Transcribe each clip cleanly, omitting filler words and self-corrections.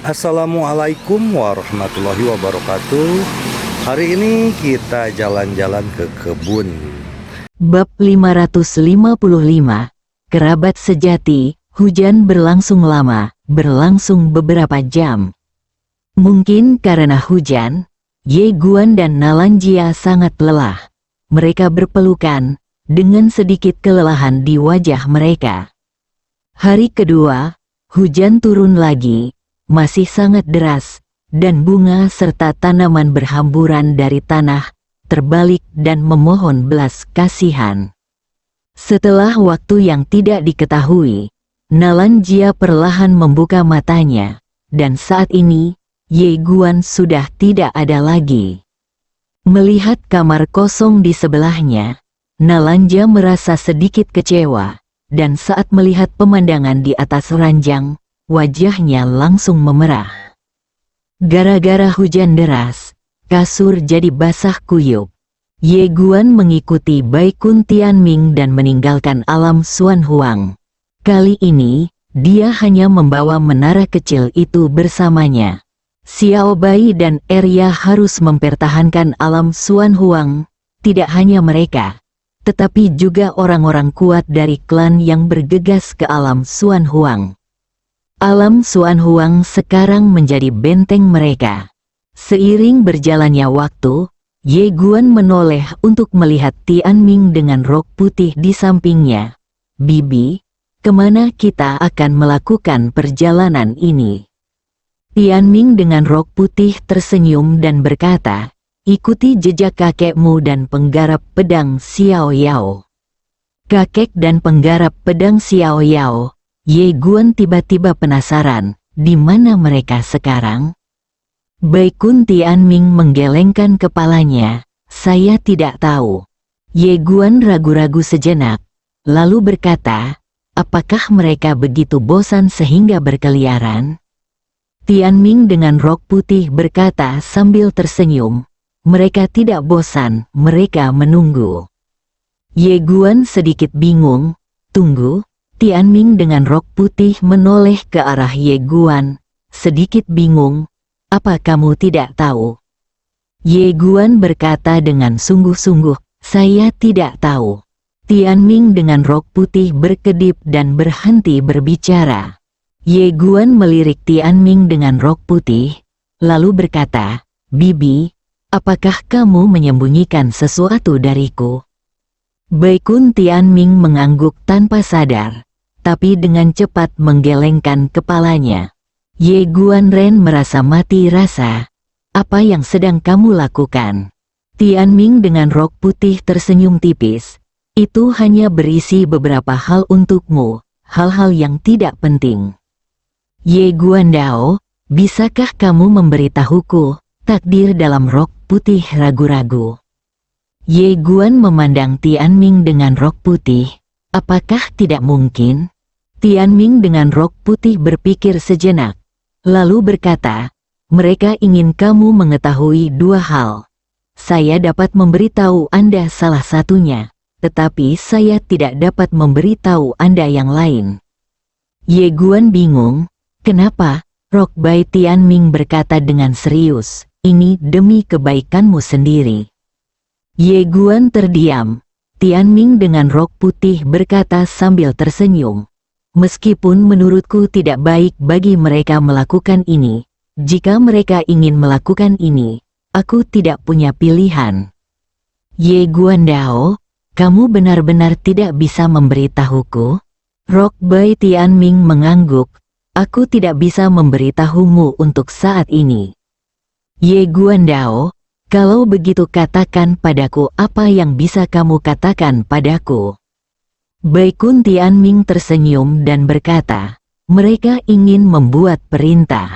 Assalamualaikum warahmatullahi wabarakatuh. Hari ini kita jalan-jalan ke kebun. Bab 555, Kerabat Sejati. Hujan berlangsung lama, berlangsung beberapa jam. Mungkin karena hujan, Ye Guan dan Nalanjia sangat lelah. Mereka berpelukan, dengan sedikit kelelahan di wajah mereka. Hari kedua, hujan turun lagi, masih sangat deras, dan bunga serta tanaman berhamburan dari tanah, terbalik dan memohon belas kasihan. Setelah waktu yang tidak diketahui, Nalanjia perlahan membuka matanya, dan saat ini, Ye Guan sudah tidak ada lagi. Melihat kamar kosong di sebelahnya, Nalanjia merasa sedikit kecewa, dan saat melihat pemandangan di atas ranjang, wajahnya langsung memerah. Gara-gara hujan deras, kasur jadi basah kuyup. Ye Guan mengikuti Bai Kun Tianming dan meninggalkan alam Xuan Huang. Kali ini, dia hanya membawa menara kecil itu bersamanya. Xiao Bai dan Arya harus mempertahankan alam Xuan Huang, tidak hanya mereka, tetapi juga orang-orang kuat dari klan yang bergegas ke alam Xuan Huang. Alam Xuan Huang sekarang menjadi benteng mereka. Seiring berjalannya waktu, Ye Guan menoleh untuk melihat Tianming dengan rok putih di sampingnya. "Bibi, kemana kita akan melakukan perjalanan ini?" Tianming dengan rok putih tersenyum dan berkata, "Ikuti jejak kakekmu dan penggarap pedang Xiao Yao." Kakek dan penggarap pedang Xiao Yao. Ye Guan tiba-tiba penasaran, di mana mereka sekarang? Bai Kun Tianming menggelengkan kepalanya, "Saya tidak tahu." Ye Guan ragu-ragu sejenak, lalu berkata, "Apakah mereka begitu bosan sehingga berkeliaran?" Tianming dengan rok putih berkata sambil tersenyum, "Mereka tidak bosan, mereka menunggu." Ye Guan sedikit bingung, "Tunggu?" Tianming dengan rok putih menoleh ke arah Ye Guan, sedikit bingung, "Apa kamu tidak tahu?" Ye Guan berkata dengan sungguh-sungguh, "Saya tidak tahu." Tianming dengan rok putih berkedip dan berhenti berbicara. Ye Guan melirik Tianming dengan rok putih, lalu berkata, "Bibi, apakah kamu menyembunyikan sesuatu dariku?" Bai Kun Tianming mengangguk tanpa sadar, tapi dengan cepat menggelengkan kepalanya. Ye Guan Ren merasa mati rasa. "Apa yang sedang kamu lakukan?" Tianming dengan rok putih tersenyum tipis. "Itu hanya berisi beberapa hal untukmu, hal-hal yang tidak penting." "Ye Guan Dao, bisakah kamu memberitahuku takdir dalam rok putih?" ragu-ragu. Ye Guan memandang Tianming dengan rok putih. "Apakah tidak mungkin?" Tianming dengan rok putih berpikir sejenak, lalu berkata, "Mereka ingin kamu mengetahui dua hal. Saya dapat memberitahu Anda salah satunya, tetapi saya tidak dapat memberitahu Anda yang lain." Ye Guan bingung, "Kenapa?" Rok Bai Tianming berkata dengan serius, "Ini demi kebaikanmu sendiri." Ye Guan terdiam. Tianming dengan rok putih berkata sambil tersenyum, "Meskipun menurutku tidak baik bagi mereka melakukan ini, jika mereka ingin melakukan ini, aku tidak punya pilihan." "Ye Guan Dao, kamu benar-benar tidak bisa memberitahuku?" Rok Bai Tianming mengangguk, "Aku tidak bisa memberitahumu untuk saat ini." "Ye Guan Dao, kalau begitu katakan padaku apa yang bisa kamu katakan padaku." Bai Kun Tianming tersenyum dan berkata, "Mereka ingin membuat perintah."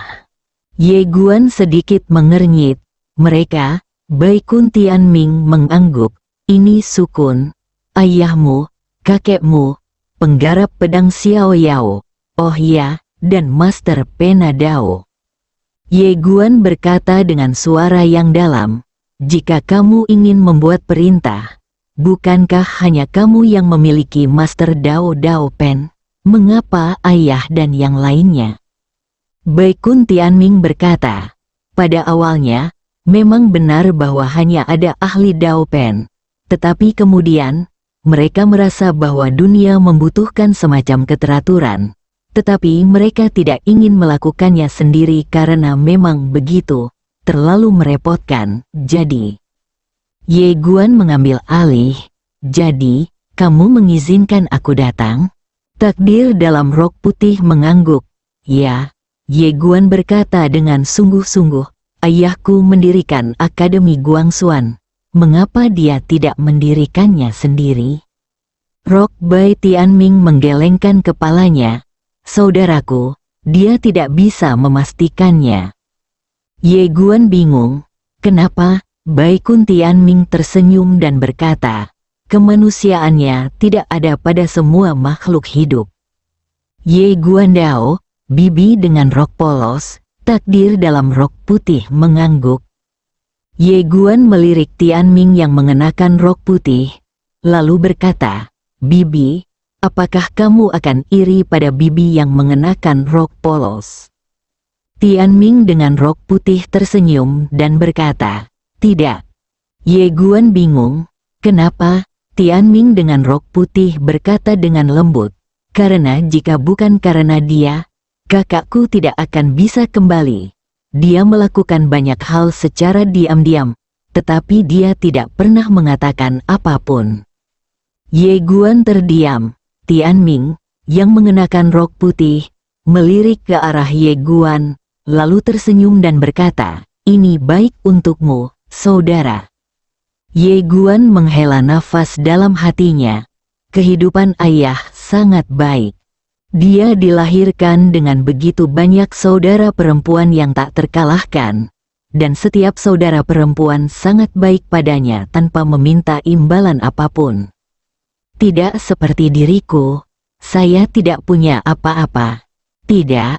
Ye Guan sedikit mengernyit. "Mereka?" Bai Kun Tianming mengangguk, "Ini Sukun, ayahmu, kakekmu, penggarap pedang Xiao Yao, oh ya, dan Master Pena Dao." Ye Guan berkata dengan suara yang dalam, "Jika kamu ingin membuat perintah, bukankah hanya kamu yang memiliki Master Dao Dao Pen? Mengapa ayah dan yang lainnya?" Baikun Tianming berkata, pada awalnya, memang benar bahwa hanya ada ahli Dao Pen. Tetapi kemudian, mereka merasa bahwa dunia membutuhkan semacam keteraturan. Tetapi mereka tidak ingin melakukannya sendiri karena memang begitu, terlalu merepotkan. Jadi, Ye Guan mengambil alih. Jadi, kamu mengizinkan aku datang? Takdir dalam rok putih mengangguk. Ya, Ye Guan berkata dengan sungguh-sungguh, ayahku mendirikan Akademi Guangxuan. Mengapa dia tidak mendirikannya sendiri? Rok Bai Tianming menggelengkan kepalanya. Saudaraku, dia tidak bisa memastikannya. Ye Guan bingung. Kenapa? Baikun Tianming tersenyum dan berkata, kemanusiaannya tidak ada pada semua makhluk hidup. Ye Guan Dao, bibi dengan rok polos, takdir dalam rok putih mengangguk. Ye Guan melirik Tianming yang mengenakan rok putih, lalu berkata, bibi, apakah kamu akan iri pada bibi yang mengenakan rok polos? Tianming dengan rok putih tersenyum dan berkata, tidak. Ye Guan bingung, kenapa? Tianming dengan rok putih berkata dengan lembut, karena jika bukan karena dia, kakakku tidak akan bisa kembali. Dia melakukan banyak hal secara diam-diam, tetapi dia tidak pernah mengatakan apapun. Ye Guan terdiam. Tianming, yang mengenakan rok putih, melirik ke arah Ye Guan, lalu tersenyum dan berkata, ini baik untukmu, saudara. Ye Guan menghela nafas dalam hatinya. Kehidupan ayah sangat baik. Dia dilahirkan dengan begitu banyak saudara perempuan yang tak terkalahkan, dan setiap saudara perempuan sangat baik padanya tanpa meminta imbalan apapun. Tidak seperti diriku, saya tidak punya apa-apa. Tidak,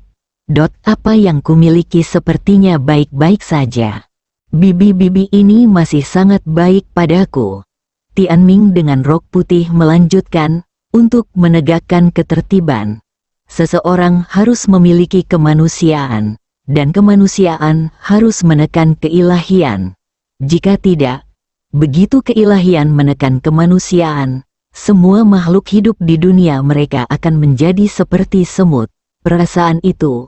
apa yang kumiliki sepertinya baik-baik saja. Bibi-bibi ini masih sangat baik padaku. Tianming dengan rok putih melanjutkan, untuk menegakkan ketertiban. Seseorang harus memiliki kemanusiaan, dan kemanusiaan harus menekan keilahian. Jika tidak, begitu keilahian menekan kemanusiaan, semua makhluk hidup di dunia mereka akan menjadi seperti semut. Perasaan itu,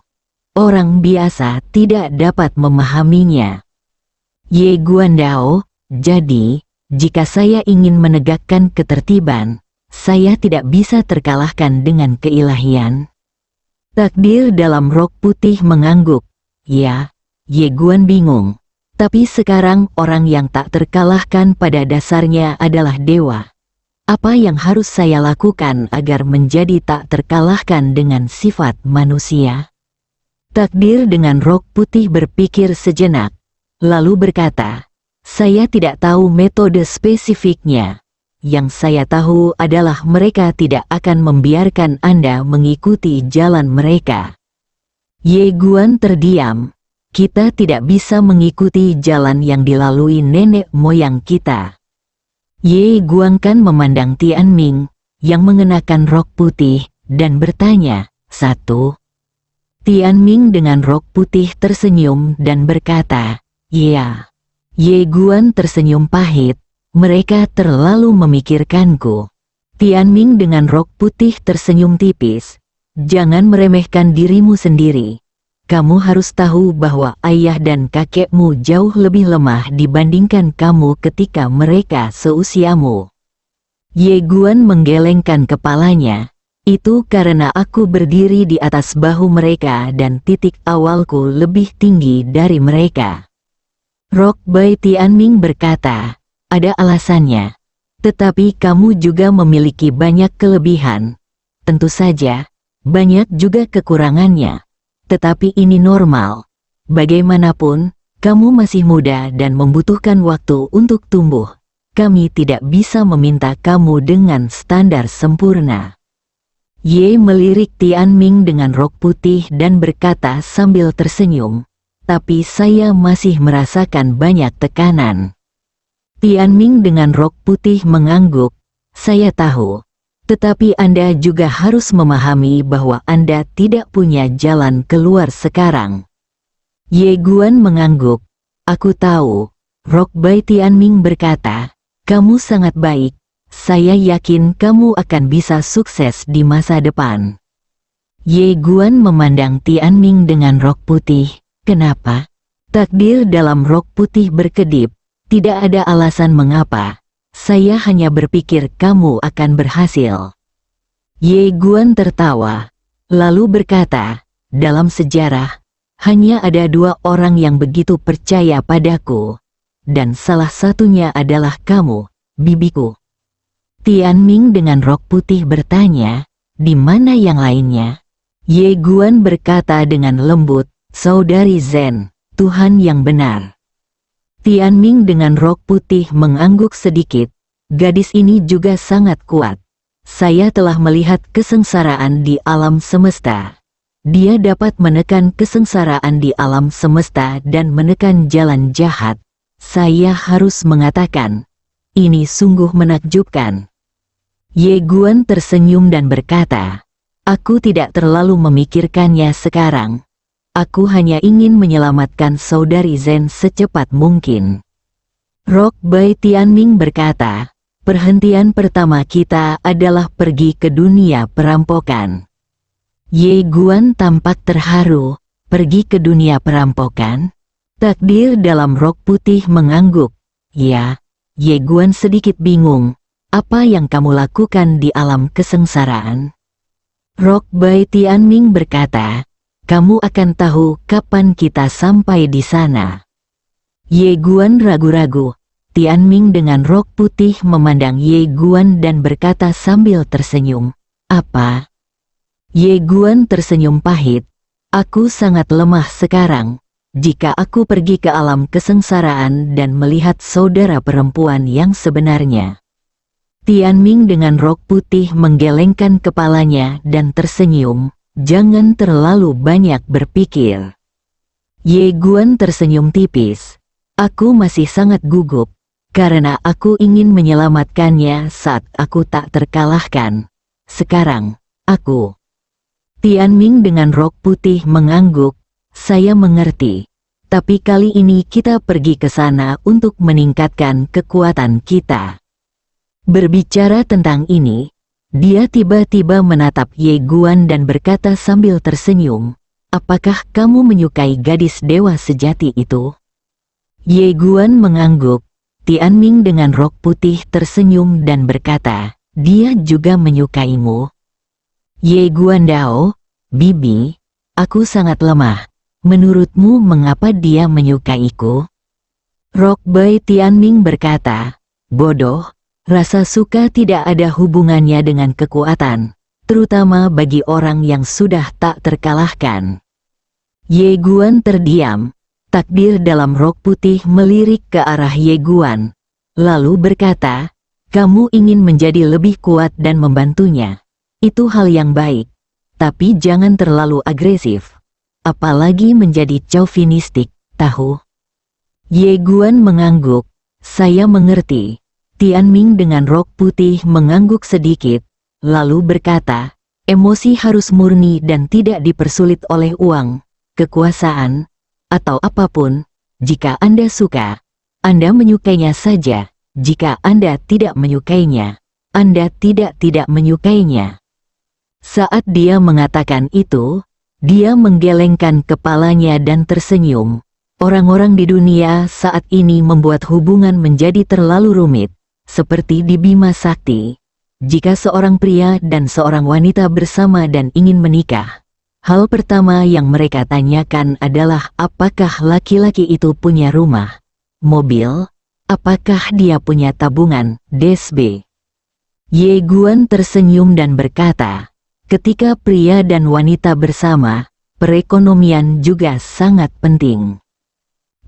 orang biasa tidak dapat memahaminya. Ye Guan Dao, jadi, jika saya ingin menegakkan ketertiban, saya tidak bisa terkalahkan dengan keilahian. Takdir dalam rok putih mengangguk. Ya, Ye Guan bingung. Tapi sekarang orang yang tak terkalahkan pada dasarnya adalah dewa. Apa yang harus saya lakukan agar menjadi tak terkalahkan dengan sifat manusia? Takdir dengan rok putih berpikir sejenak, lalu berkata, saya tidak tahu metode spesifiknya. Yang saya tahu adalah mereka tidak akan membiarkan Anda mengikuti jalan mereka. Ye Guan terdiam. Kita tidak bisa mengikuti jalan yang dilalui nenek moyang kita. Ye Guan kan memandang Tianming, yang mengenakan rok putih, dan bertanya, satu. Tianming dengan rok putih tersenyum dan berkata, ya. Ye Guan tersenyum pahit, mereka terlalu memikirkanku. Tianming dengan rok putih tersenyum tipis, jangan meremehkan dirimu sendiri. Kamu harus tahu bahwa ayah dan kakekmu jauh lebih lemah dibandingkan kamu ketika mereka seusiamu. Ye Guan menggelengkan kepalanya. Itu karena aku berdiri di atas bahu mereka dan titik awalku lebih tinggi dari mereka. Rok Bai Tianming berkata, ada alasannya. Tetapi kamu juga memiliki banyak kelebihan. Tentu saja, banyak juga kekurangannya. Tetapi ini normal. Bagaimanapun, kamu masih muda dan membutuhkan waktu untuk tumbuh. Kami tidak bisa meminta kamu dengan standar sempurna. Ye melirik Tianming dengan rok putih dan berkata sambil tersenyum, tapi saya masih merasakan banyak tekanan. Tianming dengan rok putih mengangguk, saya tahu. Tetapi Anda juga harus memahami bahwa Anda tidak punya jalan keluar sekarang. Ye Guan mengangguk. Aku tahu. Rock Bai Tianming berkata, kamu sangat baik. Saya yakin kamu akan bisa sukses di masa depan. Ye Guan memandang Tianming dengan rok putih. Kenapa? Takdir dalam rok putih berkedip. Tidak ada alasan mengapa. Saya hanya berpikir kamu akan berhasil. Ye Guan tertawa, lalu berkata, dalam sejarah, hanya ada 2 orang yang begitu percaya padaku. Dan salah satunya adalah kamu, bibiku. Tianming dengan rok putih bertanya, di mana yang lainnya? Ye Guan berkata dengan lembut, Saudari Zhen, Tuhan yang benar. Tianming dengan rok putih mengangguk sedikit. Gadis ini juga sangat kuat. Saya telah melihat kesengsaraan di alam semesta. Dia dapat menekan kesengsaraan di alam semesta dan menekan jalan jahat. Saya harus mengatakan, ini sungguh menakjubkan. Ye Guan tersenyum dan berkata, aku tidak terlalu memikirkannya sekarang. Aku hanya ingin menyelamatkan Saudari Zhen secepat mungkin. Rock Bai Tianming berkata, perhentian pertama kita adalah pergi ke dunia perampokan. Ye Guan tampak terharu, pergi ke dunia perampokan? Takdir dalam rok putih mengangguk. Ya, Ye Guan sedikit bingung, apa yang kamu lakukan di alam kesengsaraan? Rock Bai Tianming berkata, kamu akan tahu kapan kita sampai di sana. Ye Guan ragu-ragu. Tianming dengan rok putih memandang Ye Guan dan berkata sambil tersenyum. Apa? Ye Guan tersenyum pahit. Aku sangat lemah sekarang. Jika aku pergi ke alam kesengsaraan dan melihat saudara perempuan yang sebenarnya. Tianming dengan rok putih menggelengkan kepalanya dan tersenyum. Jangan terlalu banyak berpikir. Ye Guan tersenyum tipis. Aku masih sangat gugup, karena aku ingin menyelamatkannya saat aku tak terkalahkan. Sekarang, aku. Tianming dengan rok putih mengangguk. Saya mengerti. Tapi kali ini kita pergi ke sana untuk meningkatkan kekuatan kita. Berbicara tentang ini, dia tiba-tiba menatap Ye Guan dan berkata sambil tersenyum, apakah kamu menyukai gadis dewa sejati itu? Ye Guan mengangguk. Tianming dengan rok putih tersenyum dan berkata, dia juga menyukaimu. Ye Guan Dao, Bibi, aku sangat lemah. Menurutmu mengapa dia menyukaiku? Rock Bai Tianming berkata, bodoh. Rasa suka tidak ada hubungannya dengan kekuatan, terutama bagi orang yang sudah tak terkalahkan. Ye Guan terdiam. Takdir dalam rok putih melirik ke arah Ye Guan, lalu berkata, kamu ingin menjadi lebih kuat dan membantunya. Itu hal yang baik, tapi jangan terlalu agresif. Apalagi menjadi chauvinistik, tahu? Ye Guan mengangguk. Saya mengerti. Tianming dengan rok putih mengangguk sedikit, lalu berkata, emosi harus murni dan tidak dipersulit oleh uang, kekuasaan, atau apapun. Jika Anda suka, Anda menyukainya saja. Jika Anda tidak menyukainya, Anda tidak menyukainya. Saat dia mengatakan itu, dia menggelengkan kepalanya dan tersenyum. Orang-orang di dunia saat ini membuat hubungan menjadi terlalu rumit. Seperti di Bima Sakti, jika seorang pria dan seorang wanita bersama dan ingin menikah, hal pertama yang mereka tanyakan adalah apakah laki-laki itu punya rumah, mobil, apakah dia punya tabungan, DSB. Ye Guan tersenyum dan berkata, ketika pria dan wanita bersama, perekonomian juga sangat penting.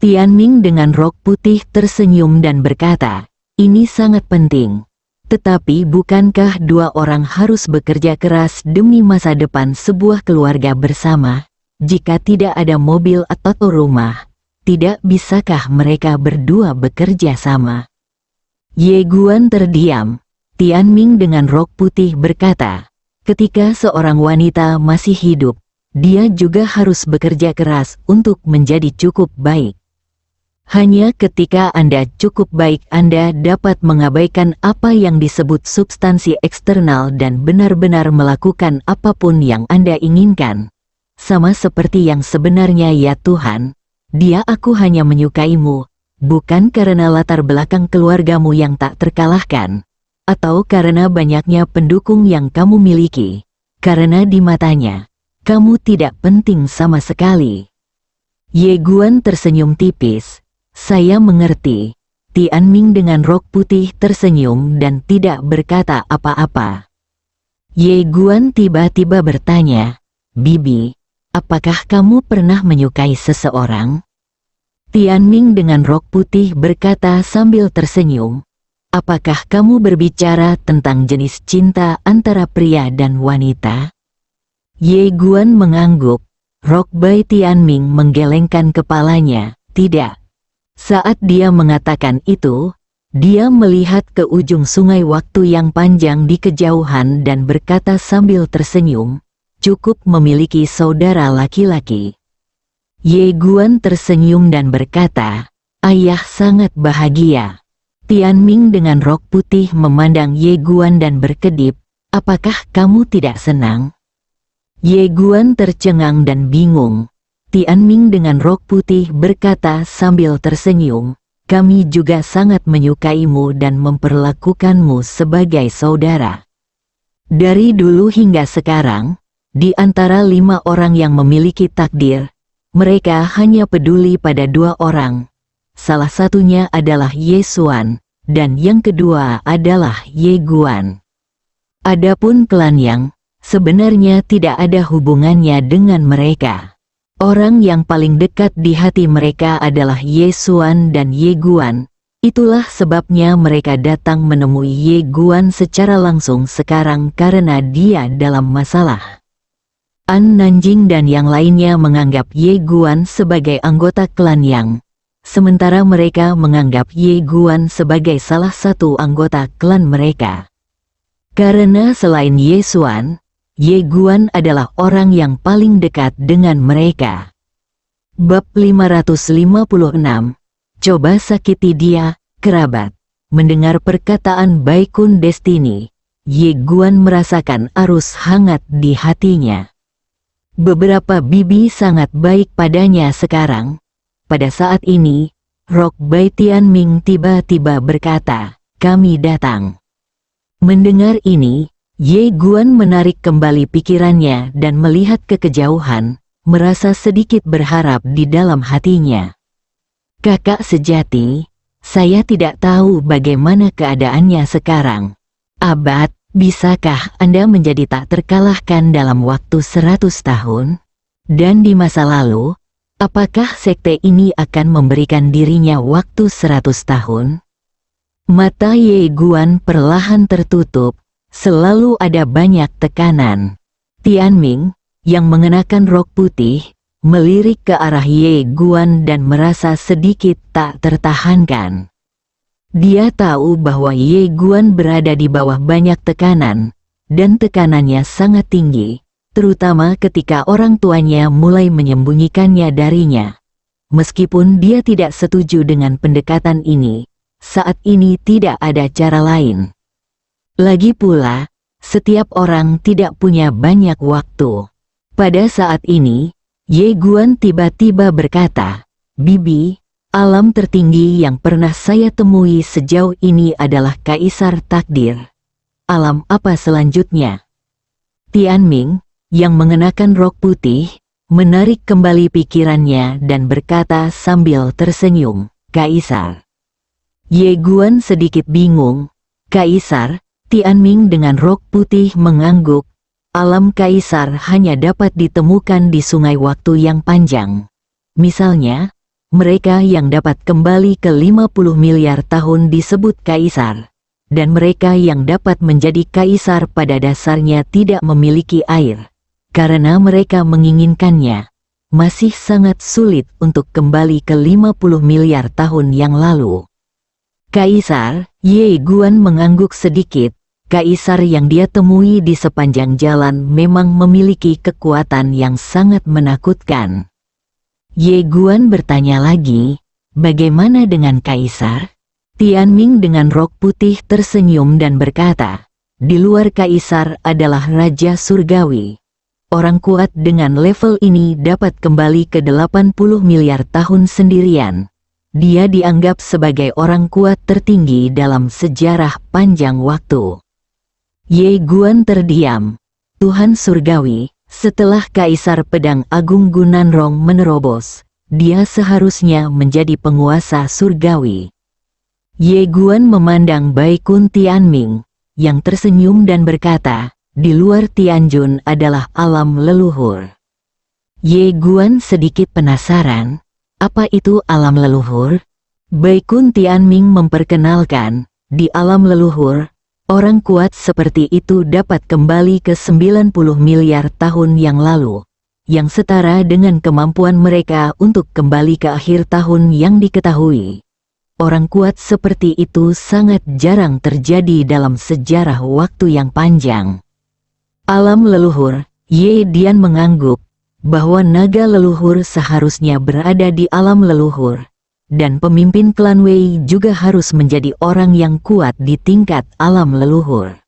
Tianming dengan rok putih tersenyum dan berkata, ini sangat penting. Tetapi bukankah 2 orang harus bekerja keras demi masa depan sebuah keluarga bersama? Jika tidak ada mobil atau rumah, tidak bisakah mereka berdua bekerja sama? Ye Guan terdiam. Tianming dengan rok putih berkata, ketika seorang wanita masih hidup, dia juga harus bekerja keras untuk menjadi cukup baik. Hanya ketika Anda cukup baik Anda dapat mengabaikan apa yang disebut substansi eksternal dan benar-benar melakukan apapun yang Anda inginkan. Sama seperti yang sebenarnya ya Tuhan, aku hanya menyukaimu, bukan karena latar belakang keluargamu yang tak terkalahkan, atau karena banyaknya pendukung yang kamu miliki, karena di matanya, kamu tidak penting sama sekali. Ye Guan tersenyum tipis. Saya mengerti. Tianming dengan rok putih tersenyum dan tidak berkata apa-apa. Ye Guan tiba-tiba bertanya, Bibi, apakah kamu pernah menyukai seseorang? Tianming dengan rok putih berkata sambil tersenyum, apakah kamu berbicara tentang jenis cinta antara pria dan wanita? Ye Guan mengangguk. Rok Bai Tianming menggelengkan kepalanya, tidak. Saat dia mengatakan itu, dia melihat ke ujung sungai waktu yang panjang di kejauhan dan berkata sambil tersenyum, cukup memiliki saudara laki-laki. Ye Guan tersenyum dan berkata, ayah sangat bahagia. Tianming dengan rok putih memandang Ye Guan dan berkedip, apakah kamu tidak senang? Ye Guan tercengang dan bingung. Tianming dengan rok putih berkata sambil tersenyum, kami juga sangat menyukaimu dan memperlakukanmu sebagai saudara. Dari dulu hingga sekarang, di antara 5 orang yang memiliki takdir, mereka hanya peduli pada 2 orang. Salah satunya adalah Ye Xuan, dan yang kedua adalah Ye Guan. Adapun klan Yang, sebenarnya tidak ada hubungannya dengan mereka. Orang yang paling dekat di hati mereka adalah Ye Xuan dan Ye Guan. Itulah sebabnya mereka datang menemui Ye Guan secara langsung sekarang karena dia dalam masalah. An Nanjing dan yang lainnya menganggap Ye Guan sebagai anggota klan Yang, sementara mereka menganggap Ye Guan sebagai salah satu anggota klan mereka. Karena selain Ye Xuan, Ye Guan adalah orang yang paling dekat dengan mereka. Bab 556. Coba sakiti dia, kerabat. Mendengar perkataan Baikun Destiny, Ye Guan merasakan arus hangat di hatinya. Beberapa bibi sangat baik padanya sekarang. Pada saat ini, Rok Bai Tianming tiba-tiba berkata, kami datang. Mendengar ini, Ye Guan menarik kembali pikirannya dan melihat ke kejauhan, merasa sedikit berharap di dalam hatinya. Kakak sejati, saya tidak tahu bagaimana keadaannya sekarang. Abad, bisakah Anda menjadi tak terkalahkan dalam waktu 100 tahun? Dan di masa lalu, apakah sekte ini akan memberikan dirinya waktu 100 tahun? Mata Ye Guan perlahan tertutup. Selalu ada banyak tekanan. Tianming, yang mengenakan rok putih, melirik ke arah Ye Guan dan merasa sedikit tak tertahankan. Dia tahu bahwa Ye Guan berada di bawah banyak tekanan, dan tekanannya sangat tinggi, terutama ketika orang tuanya mulai menyembunyikannya darinya. Meskipun dia tidak setuju dengan pendekatan ini, saat ini tidak ada cara lain. Lagi pula, setiap orang tidak punya banyak waktu. Pada saat ini, Ye Guan tiba-tiba berkata, Bibi, alam tertinggi yang pernah saya temui sejauh ini adalah Kaisar Takdir. Alam apa selanjutnya? Tianming, yang mengenakan rok putih, menarik kembali pikirannya dan berkata sambil tersenyum, Kaisar. Ye Guan sedikit bingung. Kaisar? Tianming dengan rok putih mengangguk, alam kaisar hanya dapat ditemukan di sungai waktu yang panjang. Misalnya, mereka yang dapat kembali ke 50 miliar tahun disebut kaisar, dan mereka yang dapat menjadi kaisar pada dasarnya tidak memiliki air, karena mereka menginginkannya. Masih sangat sulit untuk kembali ke 50 miliar tahun yang lalu. Kaisar, Ye Guan mengangguk sedikit. kaisar yang dia temui di sepanjang jalan memang memiliki kekuatan yang sangat menakutkan. Ye Guan bertanya lagi, bagaimana dengan kaisar? Tianming dengan rok putih tersenyum dan berkata, di luar kaisar adalah Raja Surgawi. Orang kuat dengan level ini dapat kembali ke 80 miliar tahun sendirian. Dia dianggap sebagai orang kuat tertinggi dalam sejarah panjang waktu. Ye Guan terdiam. Tuhan Surgawi, setelah Kaisar Pedang Agung Gunanrong menerobos, dia seharusnya menjadi penguasa surgawi. Ye Guan memandang Bai Kun Tianming, yang tersenyum dan berkata, di luar Tianjun adalah alam leluhur. Ye Guan sedikit penasaran, apa itu alam leluhur? Bai Kun Tianming memperkenalkan, di alam leluhur, orang kuat seperti itu dapat kembali ke 90 miliar tahun yang lalu, yang setara dengan kemampuan mereka untuk kembali ke akhir tahun yang diketahui. Orang kuat seperti itu sangat jarang terjadi dalam sejarah waktu yang panjang. Alam leluhur, Ye Dian mengangguk, bahwa naga leluhur seharusnya berada di alam leluhur, dan pemimpin klan Wei juga harus menjadi orang yang kuat di tingkat alam leluhur.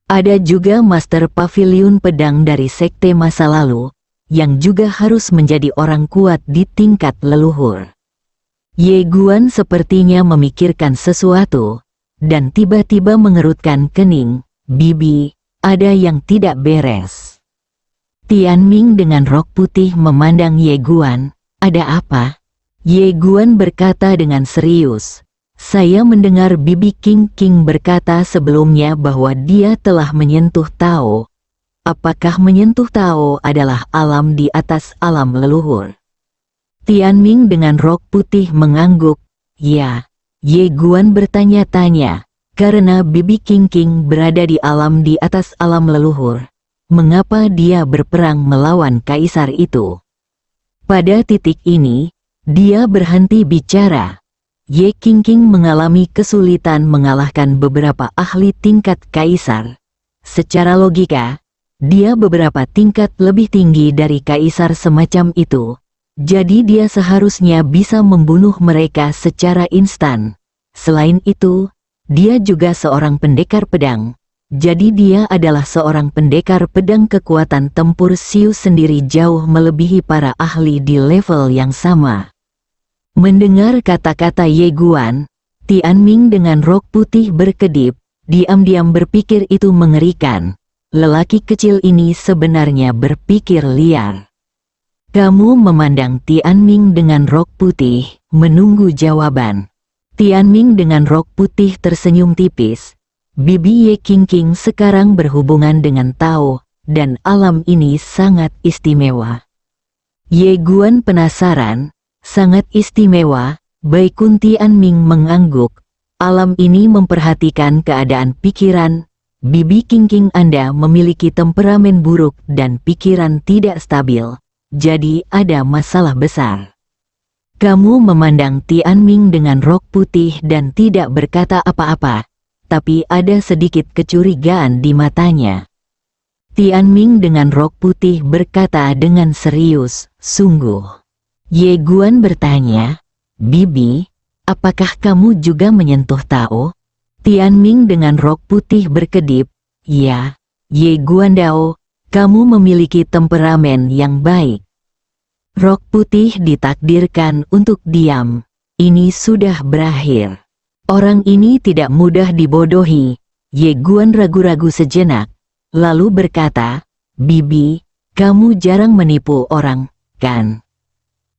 Ada juga Master Pavilion Pedang dari sekte masa lalu, yang juga harus menjadi orang kuat di tingkat leluhur. Ye Guan sepertinya memikirkan sesuatu, dan tiba-tiba mengerutkan kening, bibi, ada yang tidak beres. Tianming dengan rok putih memandang Ye Guan, ada apa? Ye Guan berkata dengan serius, saya mendengar Bibi King berkata sebelumnya bahwa dia telah menyentuh Tao. Apakah menyentuh Tao adalah alam di atas alam leluhur? Tianming dengan rok putih mengangguk, ya. Ye Guan bertanya-tanya, karena Bibi King berada di alam di atas alam leluhur, mengapa dia berperang melawan kaisar itu? Pada titik ini, dia berhenti bicara. Ye King mengalami kesulitan mengalahkan beberapa ahli tingkat kaisar. Secara logika, dia beberapa tingkat lebih tinggi dari kaisar semacam itu. Jadi dia seharusnya bisa membunuh mereka secara instan. Selain itu, dia juga seorang pendekar pedang. Jadi dia adalah seorang pendekar pedang kekuatan tempur Siu sendiri jauh melebihi para ahli di level yang sama. Mendengar kata-kata Ye Guan, Tianming dengan rok putih berkedip, diam-diam berpikir itu mengerikan. Lelaki kecil ini sebenarnya berpikir liar. Kamu memandang Tianming dengan rok putih, menunggu jawaban. Tianming dengan rok putih tersenyum tipis. Bibi Ye King sekarang berhubungan dengan Tao, dan alam ini sangat istimewa. Ye Guan penasaran, sangat istimewa. Bai Kun Tianming mengangguk, alam ini memperhatikan keadaan pikiran. Bibi King Anda memiliki temperamen buruk dan pikiran tidak stabil. Jadi ada masalah besar. Kamu memandang Tianming dengan rok putih dan tidak berkata apa-apa, tapi ada sedikit kecurigaan di matanya. Tianming dengan rok putih berkata dengan serius, sungguh. Ye Guan bertanya, Bibi, apakah kamu juga menyentuh Tao? Tianming dengan rok putih berkedip, ya, Ye Guan Dao. Kamu memiliki temperamen yang baik. Rok putih ditakdirkan untuk diam. Ini sudah berakhir. Orang ini tidak mudah dibodohi. Ye Guan ragu-ragu sejenak, lalu berkata, Bibi, kamu jarang menipu orang, kan?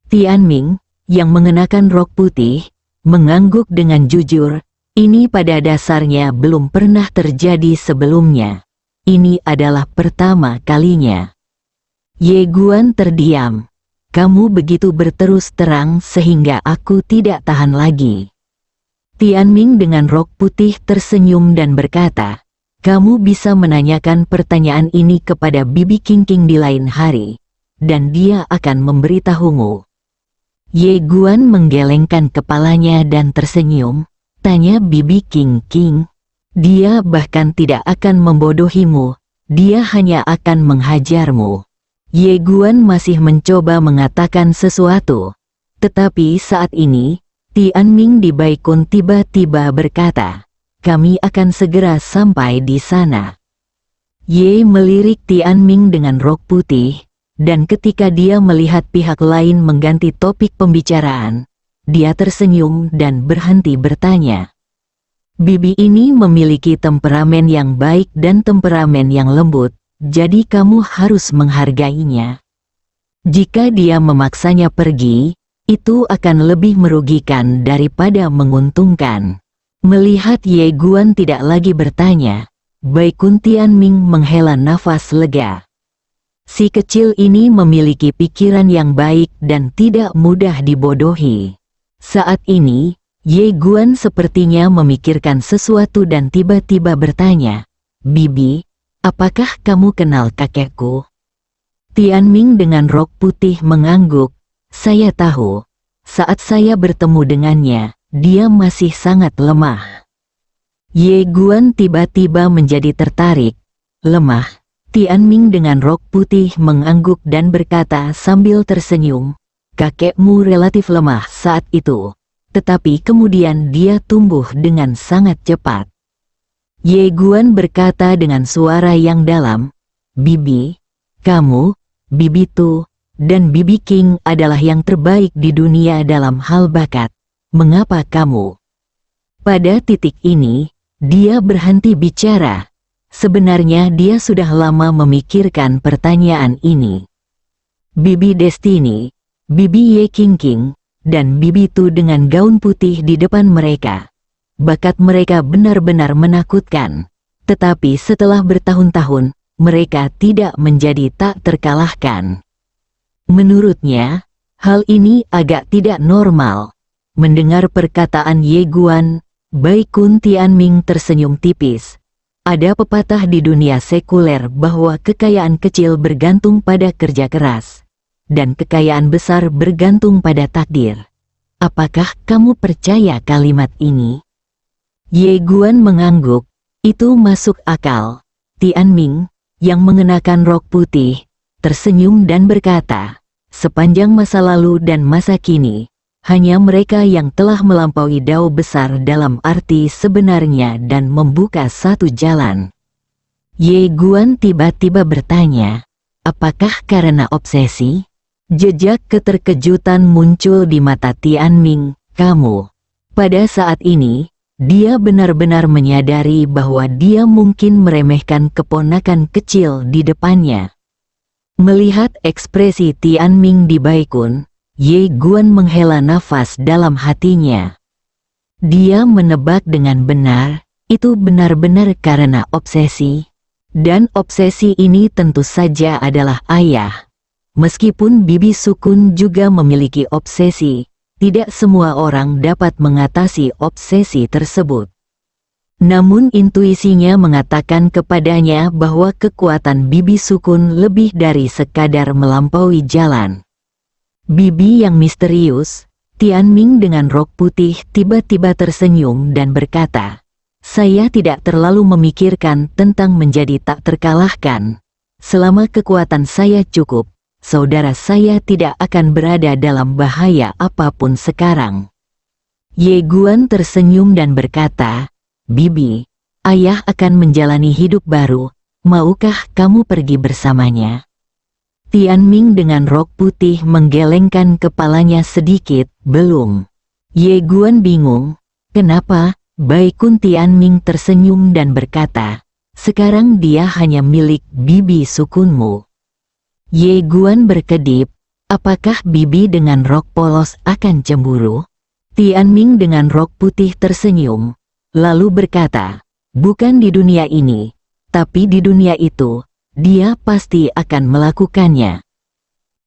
Tianming, yang mengenakan rok putih, mengangguk dengan jujur, ini pada dasarnya belum pernah terjadi sebelumnya. Ini adalah pertama kalinya. Ye Guan terdiam. Kamu begitu berterus terang sehingga aku tidak tahan lagi. Tianming dengan rok putih tersenyum dan berkata, kamu bisa menanyakan pertanyaan ini kepada Bibi King di lain hari, dan dia akan memberitahumu. Ye Guan menggelengkan kepalanya dan tersenyum, tanya Bibi King. Dia bahkan tidak akan membodohimu, dia hanya akan menghajarmu. Ye Guan masih mencoba mengatakan sesuatu. Tetapi saat ini, Tianming di Baikun tiba-tiba berkata, "Kami akan segera sampai di sana." Ye melirik Tianming dengan rok putih, dan ketika dia melihat pihak lain mengganti topik pembicaraan, dia tersenyum dan berhenti bertanya. Bibi ini memiliki temperamen yang baik dan temperamen yang lembut, jadi kamu harus menghargainya. Jika dia memaksanya pergi, itu akan lebih merugikan daripada menguntungkan. Melihat Ye Guan tidak lagi bertanya, Baikun Tianming menghela nafas lega. Si kecil ini memiliki pikiran yang baik dan tidak mudah dibodohi. Saat ini, Ye Guan sepertinya memikirkan sesuatu dan tiba-tiba bertanya, "Bibi, apakah kamu kenal kakekku?" Tianming dengan rok putih mengangguk, "Saya tahu. Saat saya bertemu dengannya, dia masih sangat lemah." Ye Guan tiba-tiba menjadi tertarik. "Lemah?" Tianming dengan rok putih mengangguk dan berkata sambil tersenyum, "Kakekmu relatif lemah saat itu. Tetapi kemudian dia tumbuh dengan sangat cepat." Ye Guan berkata dengan suara yang dalam, "Bibi, kamu, Bibi Tu, dan Bibi King adalah yang terbaik di dunia dalam hal bakat. Mengapa kamu?" Pada titik ini, dia berhenti bicara. Sebenarnya dia sudah lama memikirkan pertanyaan ini. Bibi Destiny, Bibi Ye King, dan Bibi Tu dengan gaun putih di depan mereka. Bakat mereka benar-benar menakutkan. Tetapi setelah bertahun-tahun, mereka tidak menjadi tak terkalahkan. Menurutnya, hal ini agak tidak normal. Mendengar perkataan Ye Guan, Baikun Tianming tersenyum tipis. Ada pepatah di dunia sekuler bahwa kekayaan kecil bergantung pada kerja keras, dan kekayaan besar bergantung pada takdir. Apakah kamu percaya kalimat ini? Ye Guan mengangguk, itu masuk akal. Tianming, yang mengenakan rok putih, tersenyum dan berkata, sepanjang masa lalu dan masa kini, hanya mereka yang telah melampaui dao besar dalam arti sebenarnya dan membuka satu jalan. Ye Guan tiba-tiba bertanya, apakah karena obsesi? Jejak keterkejutan muncul di mata Tianming, kamu. Pada saat ini, dia benar-benar menyadari bahwa dia mungkin meremehkan keponakan kecil di depannya. Melihat ekspresi Tianming di Baikun, Ye Guan menghela nafas dalam hatinya. Dia menebak dengan benar, itu benar-benar karena obsesi. Dan obsesi ini tentu saja adalah ayah. Meskipun Bibi Sukun juga memiliki obsesi, tidak semua orang dapat mengatasi obsesi tersebut. Namun intuisinya mengatakan kepadanya bahwa kekuatan Bibi Sukun lebih dari sekadar melampaui jalan. Bibi yang misterius, Tianming dengan rok putih tiba-tiba tersenyum dan berkata, saya tidak terlalu memikirkan tentang menjadi tak terkalahkan. Selama kekuatan saya cukup, saudara saya tidak akan berada dalam bahaya apapun sekarang. Ye Guan tersenyum dan berkata, Bibi, ayah akan menjalani hidup baru, maukah kamu pergi bersamanya? Tianming dengan rok putih menggelengkan kepalanya sedikit, belum. Ye Guan bingung, kenapa? Baikun Tianming tersenyum dan berkata, sekarang dia hanya milik Bibi Sukunmu. Ye Guan berkedip, apakah Bibi dengan rok polos akan cemburu? Tianming dengan rok putih tersenyum, lalu berkata, bukan di dunia ini, tapi di dunia itu. Dia pasti akan melakukannya.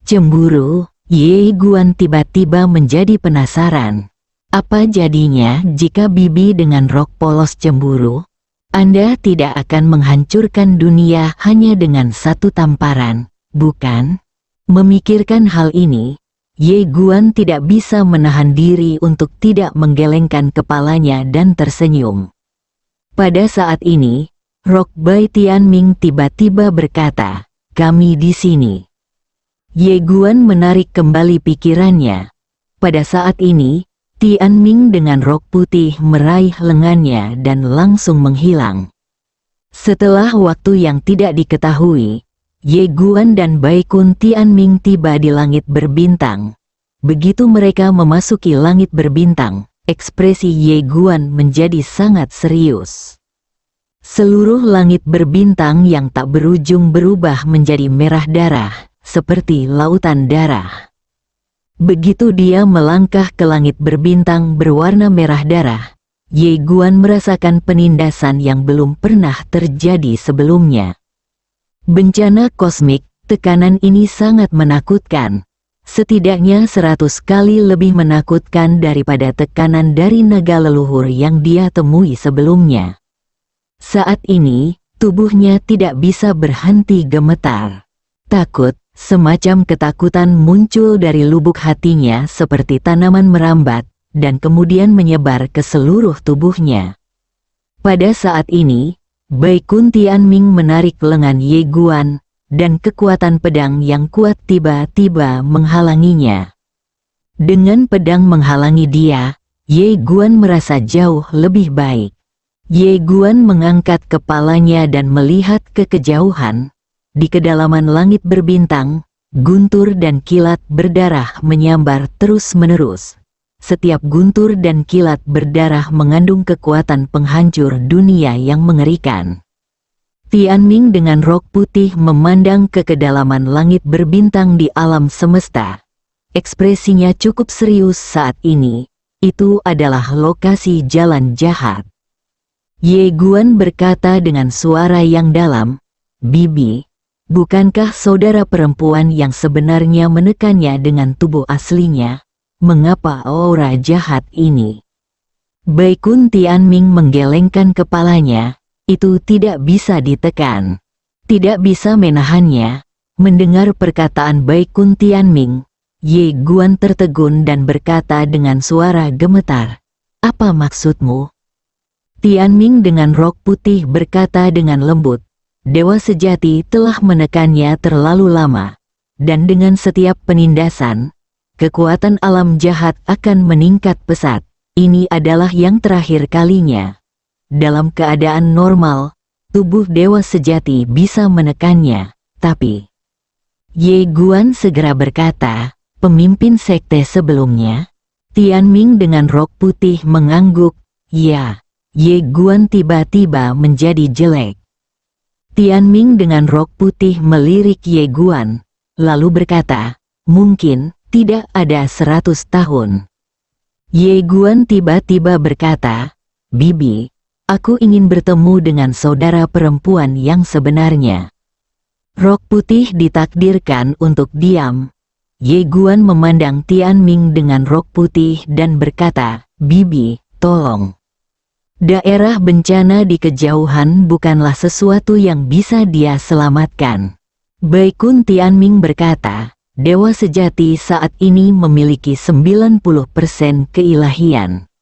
Cemburu, Ye Guan tiba-tiba menjadi penasaran. Apa jadinya jika Bibi dengan rok polos cemburu? Anda tidak akan menghancurkan dunia hanya dengan satu tamparan, bukan? Memikirkan hal ini, Ye Guan tidak bisa menahan diri untuk tidak menggelengkan kepalanya dan tersenyum. Pada saat ini, Rock Bai Tianming tiba-tiba berkata, "Kami di sini." Ye Guan menarik kembali pikirannya. Pada saat ini, Tianming dengan rok putih meraih lengannya dan langsung menghilang. Setelah waktu yang tidak diketahui, Ye Guan dan Bai Kun Tianming tiba di langit berbintang. Begitu mereka memasuki langit berbintang, ekspresi Ye Guan menjadi sangat serius. Seluruh langit berbintang yang tak berujung berubah menjadi merah darah, seperti lautan darah. Begitu dia melangkah ke langit berbintang berwarna merah darah, Ye Guan merasakan penindasan yang belum pernah terjadi sebelumnya. Bencana kosmik, tekanan ini sangat menakutkan. Setidaknya 100 kali lebih menakutkan daripada tekanan dari naga leluhur yang dia temui sebelumnya. Saat ini, tubuhnya tidak bisa berhenti gemetar. Takut, semacam ketakutan muncul dari lubuk hatinya seperti tanaman merambat, dan kemudian menyebar ke seluruh tubuhnya. Pada saat ini, Bai Kun Tianming menarik lengan Ye Guan, dan kekuatan pedang yang kuat tiba-tiba menghalanginya. Dengan pedang menghalangi dia, Ye Guan merasa jauh lebih baik. Ye Guan mengangkat kepalanya dan melihat ke kejauhan. Di kedalaman langit berbintang, guntur dan kilat berdarah menyambar terus-menerus. Setiap guntur dan kilat berdarah mengandung kekuatan penghancur dunia yang mengerikan. Tianming dengan rok putih memandang ke kedalaman langit berbintang di alam semesta. Ekspresinya cukup serius saat ini. Itu adalah lokasi jalan jahat. Ye Guan berkata dengan suara yang dalam, "Bibi, bukankah saudara perempuan yang sebenarnya menekannya dengan tubuh aslinya? Mengapa aura jahat ini?" Bai Kun Tianming menggelengkan kepalanya. Itu tidak bisa ditekan. Tidak bisa menahannya. Mendengar perkataan Bai Kun Tianming, Ye Guan tertegun dan berkata dengan suara gemetar, "Apa maksudmu?" Tianming dengan rok putih berkata dengan lembut, "Dewa sejati telah menekannya terlalu lama, dan dengan setiap penindasan, kekuatan alam jahat akan meningkat pesat. Ini adalah yang terakhir kalinya. Dalam keadaan normal, tubuh dewa sejati bisa menekannya, tapi..." Ye Guan segera berkata, "Pemimpin sekte sebelumnya?" Tianming dengan rok putih mengangguk, "Ya." Ye Guan tiba-tiba menjadi jelek. Tianming dengan rok putih melirik Ye Guan, lalu berkata, "Mungkin tidak ada 100 tahun. Ye Guan tiba-tiba berkata, "Bibi, aku ingin bertemu dengan saudara perempuan yang sebenarnya." Rok putih ditakdirkan untuk diam. Ye Guan memandang Tianming dengan rok putih dan berkata, "Bibi, tolong. Daerah bencana di kejauhan bukanlah sesuatu yang bisa dia selamatkan." Bai Kun Tianming berkata, "Dewa sejati saat ini memiliki 90% keilahian."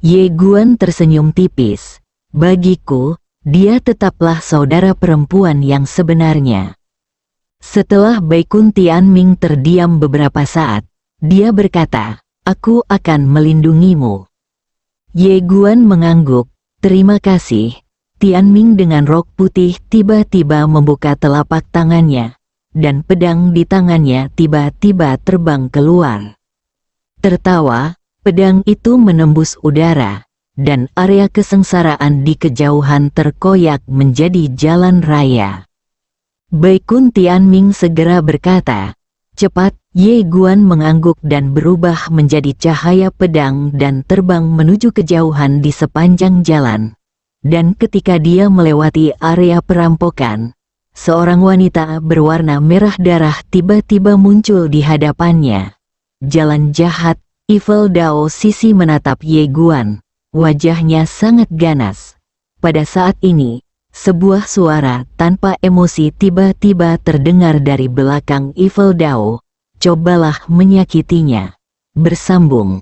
Ye Guan tersenyum tipis. "Bagiku, dia tetaplah saudara perempuan yang sebenarnya." Setelah Bai Kun Tianming terdiam beberapa saat, dia berkata, "Aku akan melindungimu." Ye Guan mengangguk, "Terima kasih." Tianming dengan rok putih tiba-tiba membuka telapak tangannya, dan pedang di tangannya tiba-tiba terbang keluar. Tertawa, pedang itu menembus udara, dan area kesengsaraan di kejauhan terkoyak menjadi jalan raya. Bai Kun Tianming segera berkata, "Cepat!" Ye Guan mengangguk dan berubah menjadi cahaya pedang dan terbang menuju kejauhan di sepanjang jalan. Dan ketika dia melewati area perampokan, seorang wanita berwarna merah darah tiba-tiba muncul di hadapannya. Jalan jahat, Evil Dao Sisi menatap Ye Guan. Wajahnya sangat ganas. Pada saat ini, sebuah suara tanpa emosi tiba-tiba terdengar dari belakang Evil Dao. "Cobalah menyakitinya." Bersambung.